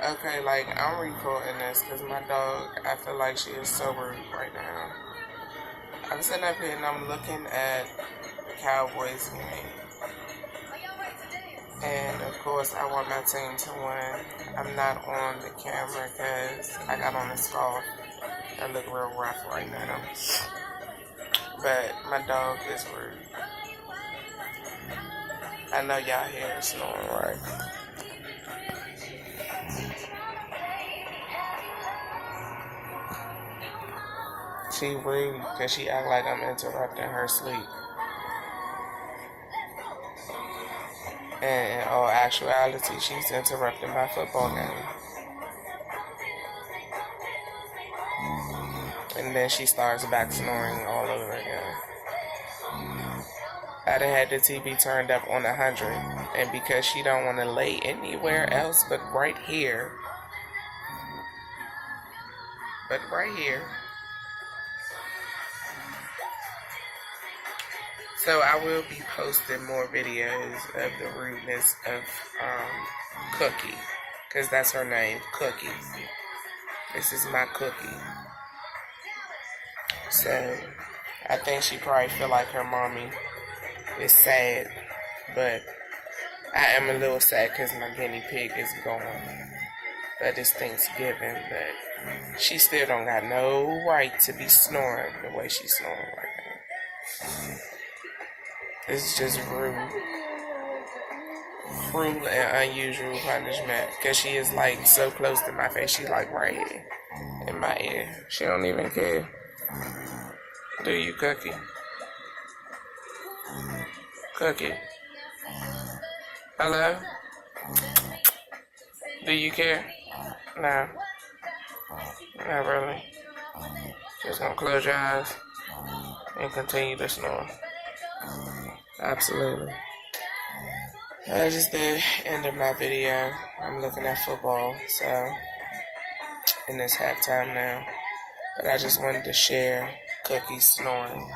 Okay, like, I'm recording this because my dog, I feel like she is so rude right now. I'm sitting up here and I'm looking at the Cowboys game. And, of course, I want my team to win. I'm not on the camera because I got on a scarf. I look real rough right now. But my dog is rude. I know y'all hear her snoring, right? She rude because she act like I'm interrupting her sleep. And in all actuality, she's interrupting my football game. And then she starts back snoring all over again. I done had the TV turned up on 100, and because she don't want to lay anywhere else but right here, so I will be posting more videos of the rudeness of Cookie, because that's her name, Cookie. This is my Cookie. So I think she probably feel like her mommy is sad, but I am a little sad because my guinea pig is gone. But it's Thanksgiving, but she still don't got no right to be snoring the way she's snoring right now. It's just rude and unusual punishment because she is like so close to my face. She's like right here in my ear. She don't even care. Do you, Cookie? Cookie? Hello? Do you care? No. Not really. Just gonna close your eyes and continue to snore. Absolutely. That is the end of my video. I'm looking at football, so, and it's halftime now. But I just wanted to share Cookie's snoring.